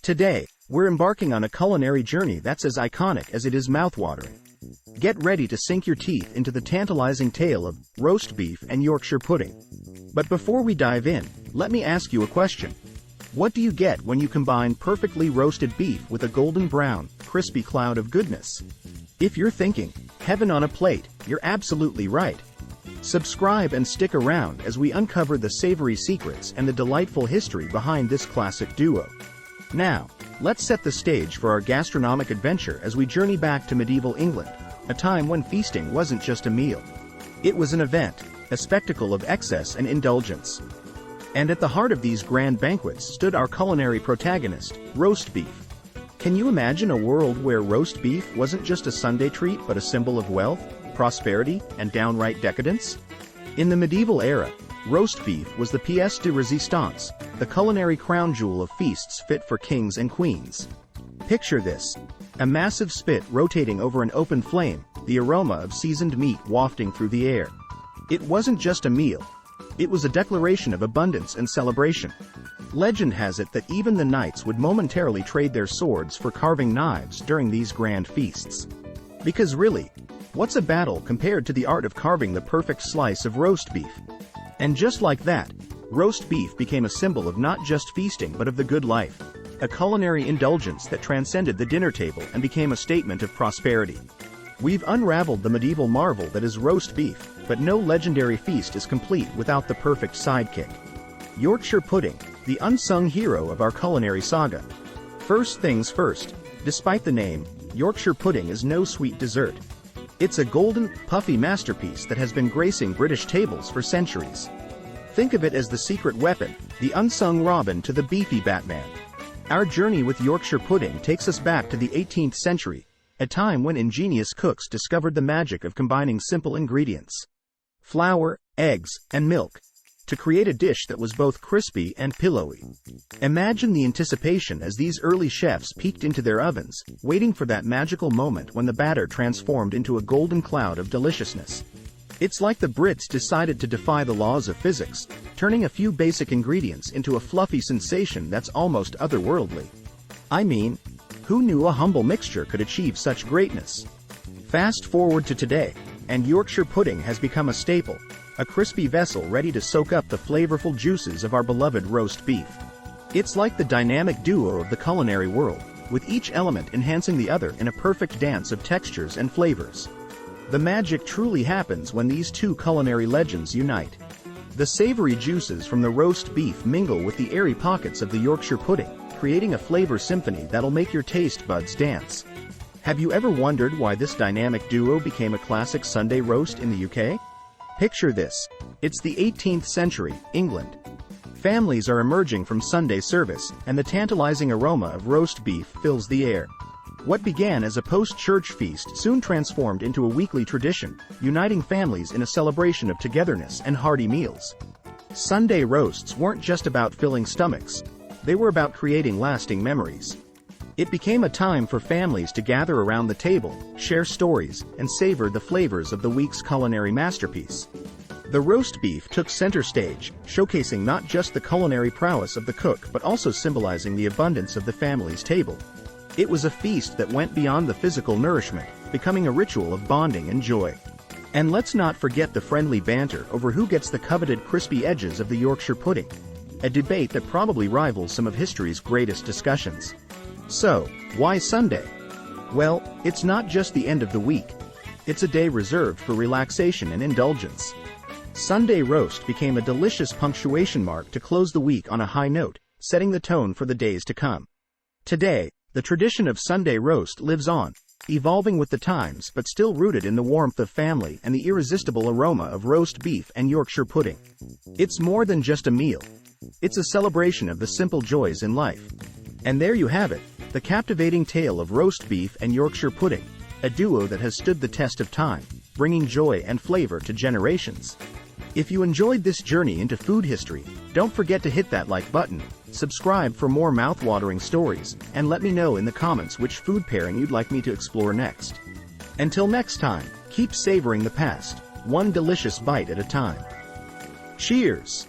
Today, we're embarking on a culinary journey that's as iconic as it is mouthwatering. Get ready to sink your teeth into the tantalizing tale of roast beef and Yorkshire pudding. But before we dive in, let me ask you a question. What do you get when you combine perfectly roasted beef with a golden brown, crispy cloud of goodness? If you're thinking, heaven on a plate, you're absolutely right. Subscribe and stick around as we uncover the savory secrets and the delightful history behind this classic duo. Now, let's set the stage for our gastronomic adventure as we journey back to medieval England, a time when feasting wasn't just a meal. It was an event, a spectacle of excess and indulgence. And at the heart of these grand banquets stood our culinary protagonist, roast beef. Can you imagine a world where roast beef wasn't just a Sunday treat but a symbol of wealth, prosperity, and downright decadence? In the medieval era, roast beef was the pièce de résistance, the culinary crown jewel of feasts fit for kings and queens. Picture this: a massive spit rotating over an open flame, the aroma of seasoned meat wafting through the air. It wasn't just a meal. It was a declaration of abundance and celebration. Legend has it that even the knights would momentarily trade their swords for carving knives during these grand feasts. Because really, what's a battle compared to the art of carving the perfect slice of roast beef? And just like that, roast beef became a symbol of not just feasting but of the good life, a culinary indulgence that transcended the dinner table and became a statement of prosperity. We've unraveled the medieval marvel that is roast beef, but no legendary feast is complete without the perfect sidekick. Yorkshire pudding, the unsung hero of our culinary saga. First things first, despite the name, Yorkshire pudding is no sweet dessert. It's a golden, puffy masterpiece that has been gracing British tables for centuries. Think of it as the secret weapon, the unsung Robin to the beefy Batman. Our journey with Yorkshire pudding takes us back to the 18th century, a time when ingenious cooks discovered the magic of combining simple ingredients: flour, eggs, and milk, to create a dish that was both crispy and pillowy. Imagine the anticipation as these early chefs peeked into their ovens, waiting for that magical moment when the batter transformed into a golden cloud of deliciousness. It's like the Brits decided to defy the laws of physics, turning a few basic ingredients into a fluffy sensation that's almost otherworldly. I mean, who knew a humble mixture could achieve such greatness? Fast forward to today, and Yorkshire pudding has become a staple, a crispy vessel ready to soak up the flavorful juices of our beloved roast beef. It's like the dynamic duo of the culinary world, with each element enhancing the other in a perfect dance of textures and flavors. The magic truly happens when these two culinary legends unite. The savory juices from the roast beef mingle with the airy pockets of the Yorkshire pudding, creating a flavor symphony that'll make your taste buds dance. Have you ever wondered why this dynamic duo became a classic Sunday roast in the UK? Picture this. It's the 18th century, England. Families are emerging from Sunday service, and the tantalizing aroma of roast beef fills the air. What began as a post-church feast soon transformed into a weekly tradition, uniting families in a celebration of togetherness and hearty meals. Sunday roasts weren't just about filling stomachs. They were about creating lasting memories. It became a time for families to gather around the table, share stories, and savor the flavors of the week's culinary masterpiece. The roast beef took center stage, showcasing not just the culinary prowess of the cook but also symbolizing the abundance of the family's table. It was a feast that went beyond the physical nourishment, becoming a ritual of bonding and joy. And let's not forget the friendly banter over who gets the coveted crispy edges of the Yorkshire pudding, a debate that probably rivals some of history's greatest discussions. So, why Sunday? Well, it's not just the end of the week. It's a day reserved for relaxation and indulgence. Sunday roast became a delicious punctuation mark to close the week on a high note, setting the tone for the days to come. Today, the tradition of Sunday roast lives on, evolving with the times but still rooted in the warmth of family and the irresistible aroma of roast beef and Yorkshire pudding. It's more than just a meal. It's a celebration of the simple joys in life. And there you have it, the captivating tale of roast beef and Yorkshire pudding, a duo that has stood the test of time, bringing joy and flavor to generations. If you enjoyed this journey into food history, don't forget to hit that like button, subscribe for more mouth-watering stories, and let me know in the comments which food pairing you'd like me to explore next. Until next time, keep savoring the past, one delicious bite at a time. Cheers!